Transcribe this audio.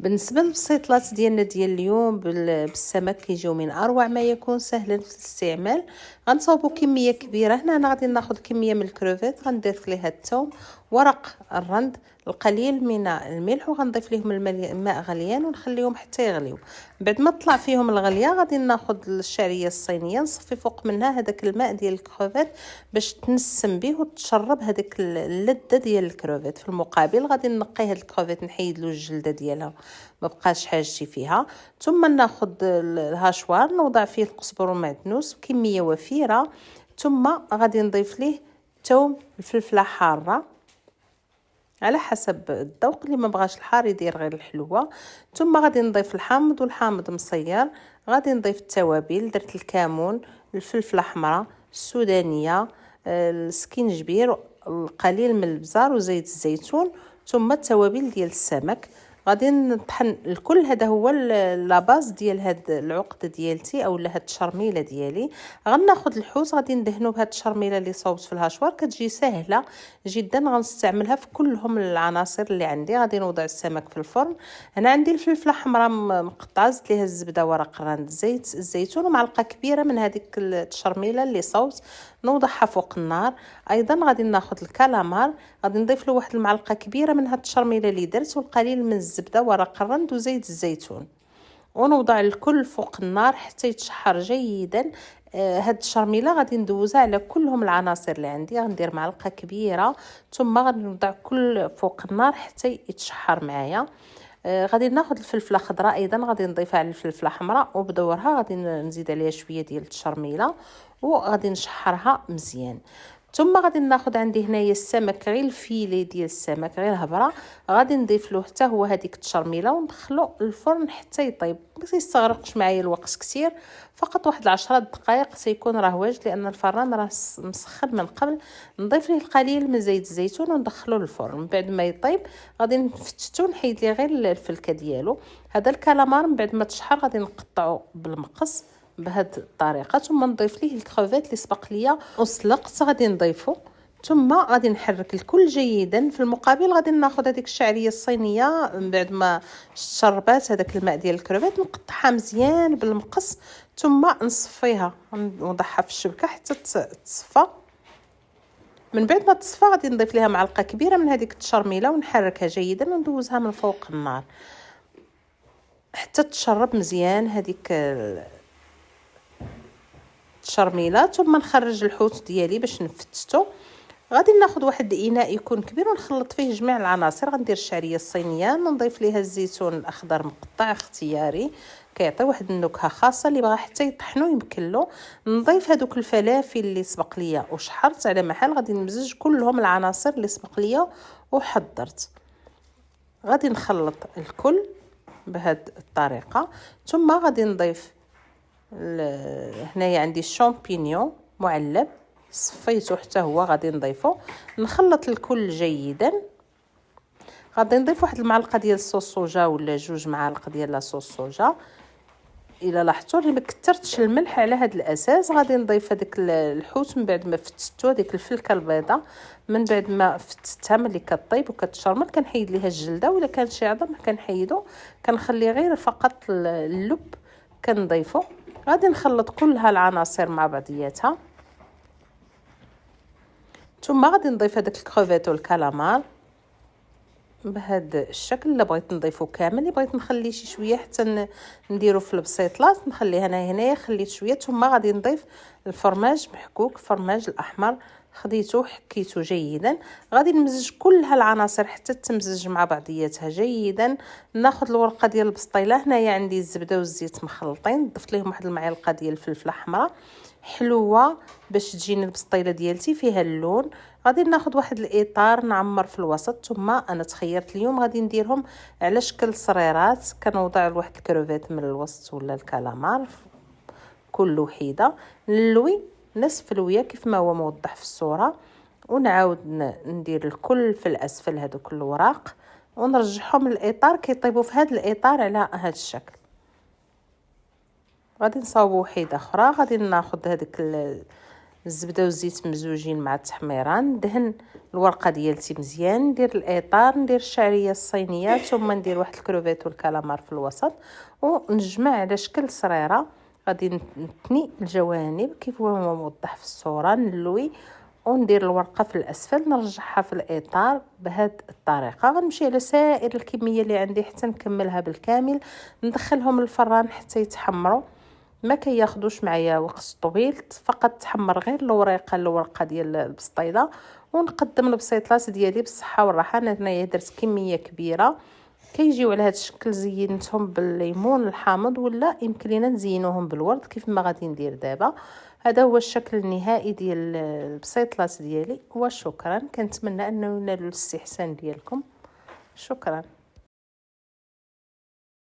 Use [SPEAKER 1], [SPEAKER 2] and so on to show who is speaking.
[SPEAKER 1] بالنسبه للبسيطلات ديالنا ديال اليوم بالسمك كيجيو من اروع ما يكون، سهلا في الاستعمال. غنصاوبوا كميه كبيره. هنا انا غادي ناخذ كميه من الكروفيت، غنضيف ليها الثوم، ورق الرند، القليل من الملح، وغنضيف لهم الماء غليان ونخليهم حتى يغليو. بعد ما طلع فيهم الغليه غادي ناخذ الشعريه الصينيه، نصفي فوق منها هذاك الماء ديال الكروفيت باش تنسم به وتشرب هذيك اللذه ديال الكروفيت. في المقابل غادي نقي هاد الكروفيت، نحيد له الجلده ديالها ما بقاش حاجتي فيها. ثم ناخذ الهاشوار نوضع فيه القزبر والمعدنوس بكميه وفيره، ثم غادي نضيف ليه ثوم، الفلفله حاره على حسب الذوق، اللي ما بغاش الحار يدير غير الحلوه. ثم غادي نضيف الحامض، والحامض مصير. غادي نضيف التوابل، درت الكمون، الفلفله حمراء، السودانيه، السكينجبير، القليل من البزار وزيت الزيتون، ثم التوابل ديال السمك. غادي نطحن الكل. هذا هو لاباز ديال هاد العقده ديالتي او هاد الشرميله ديالي. غناخذ الحوت، غادي ندهنو بهاد الشرميله اللي صوبت في الهاشوار، كتجي سهله جدا. غنستعملها في كلهم العناصر اللي عندي. غادي نوضع السمك في الفرن. هنا عندي الفلفله حمراء مقطعه، زدت ليها الزبده، ورق الرند، زيت الزيتون، ومعلقه كبيره من هذيك الشرميله اللي صوبت، نوضعها فوق النار. ايضا غادي ناخذ الكالامار، غادي نضيف له واحد المعلقه كبيره من هاد الشرميله اللي درت، والقليل من الزبده، ورق الرند، وزيت الزيتون، ونوضع الكل فوق النار حتى يتشحر جيدا. هاد الشرميله غادي ندوزها على كلهم العناصر اللي عندي. غندير معلقه كبيره، ثم غادي نوضع كل فوق النار حتى يتشحر معايا. غادي ناخذ الفلفله خضراء، ايضا غادي نضيفها على الفلفله حمراء، وبدورها غادي نزيد عليها شويه ديال الشرميله، وغادي نشحرها مزيان. ثم غادي ناخذ عندي هنايا السمك، غير الفيلي ديال السمك، غير هبره، غادي نضيف له حتى هو هذيك التشرميله، وندخلو الفرن حتى يطيب. ما يستغرقش معايا الوقت كثير، فقط واحد 10 دقائق سيكون راه واجد، لان الفران راه مسخن من قبل. نضيف ليه القليل من زيت الزيتون وندخلو للفرن. من بعد ما يطيب غادي نفتتو، نحيد ليه غير الفلكه ديالو. هذا الكالامار من بعد ما تشحر غادي نقطعو بالمقص بهذه الطريقه، ثم نضيف ليه الكروفيت اللي سبق ليا وسلقت، غادي نضيفه، ثم غادي نحرك الكل جيدا. في المقابل غادي ناخذ هذيك الشعريه الصينيه من بعد ما شربات هذاك الماء ديال الكروفيت، نقطعها مزيان بالمقص، ثم نصفيها ونوضعها في الشبكه حتى تصفى. من بعد ما تصفى غادي نضيف ليها معلقه كبيره من هذيك التشرميله، ونحركها جيدا، وندوزها من فوق النار حتى تشرب مزيان هذيك الشرميله. ثم نخرج الحوت ديالي باش نفتتو. غادي ناخذ واحد الاناء يكون كبير ونخلط فيه جميع العناصر. غندير الشعريه الصينيه، نضيف ليها الزيتون الاخضر مقطع اختياري، كيعطي واحد النكهه خاصه. اللي بغى حتى يطحنو يمكن له. نضيف هذوك الفلافل اللي سبق ليا وشحرت على محل. غادي نمزج كلهم العناصر اللي سبق ليا وحضرت. غادي نخلط الكل بهذه الطريقه. ثم غادي نضيف هنايا عندي الشامبينيون معلب، صفيته حتى هو، غادي نضيفه. نخلط الكل جيدا. غادي نضيف واحد المعلقه ديال الصوص صوجا ولا 2 معالق ديال لاصوص صوجا. الا لاحظتوا راني ما كثرتش الملح على هذا الاساس. غادي نضيف هذاك الحوت من بعد ما فتتو، هذيك الفلكه البيضاء من بعد ما فتتها ملي كطيب وكتشرمل، كنحيد ليها الجلده، ولا كان شي عظم كنحيدو، كنخلي غير فقط اللب كنضيفه. غادي نخلط كل هالعناصر مع بعضياتها. ثم غادي نضيف هذاك الكروفيت والكالامار بهذا الشكل. اللي بغيت نضيفه كامل، اللي بغيت نخلي شي شويه حتى نديرو في البسيطلات نخليها. انا هنايا خليت شويه. ثم غادي نضيف الفرماج محكوك، الفرماج الاحمر، خديته حكيته جيدا. غادي نمزج كل هالعناصر حتى تمزج مع بعضياتها جيدا. ناخذ الورقه ديال البسطيله. هنايا عندي الزبده والزيت مخلطين، ضفت لهم واحد المعلقه ديال الفلفله حمراء حلوه باش تجيني البسطيله ديالتي فيها اللون. غادي ناخذ واحد الاطار نعمر في الوسط. ثم انا تخيرت اليوم غادي نديرهم على شكل صريرات. كنوضع واحد الكروفيت من الوسط ولا الكالامار كل وحيده، نلوي نصف لويه كيف ما هو موضح في الصوره، ونعاود ندير الكل في الاسفل هذوك الوراق، ونرجعهم للاطار كيطيبوا في هذا الاطار على هذا الشكل. غادي نصاوب وحيده اخرى. غادي ناخذ هذيك الزبده والزيت مزوجين مع التحميره. ندهن الورقه ديالتي مزيان، ندير الاطار، ندير الشعريه الصينيه، ثم ندير واحد الكروفيت والكالامار في الوسط ونجمع على شكل صريره. غادي نثني الجوانب كيف هو موضح في الصوره، نلوي وندير الورقه في الاسفل، نرجعها في الاطار بهذه الطريقه. غنمشي على سائر الكميه اللي عندي حتى نكملها بالكامل، ندخلهم الفران حتى يتحمروا. ما كياخذوش معايا وقت طويل، فقط تحمر غير الورقه ديال البسطيله. ونقدم البسيطلات ديالي بالصحه والراحه. انا هنايا درت كميه كبيره، كيجيو على هذا الشكل. زينتهم بالليمون الحامض، ولا يمكن لينا نزينوهم بالورد كيف ما غادي ندير دابا. هذا هو الشكل النهائي ديال البسيطلات ديالي، وشكرا. كنتمنى انه ينالوا الاستحسان ديالكم. شكرا.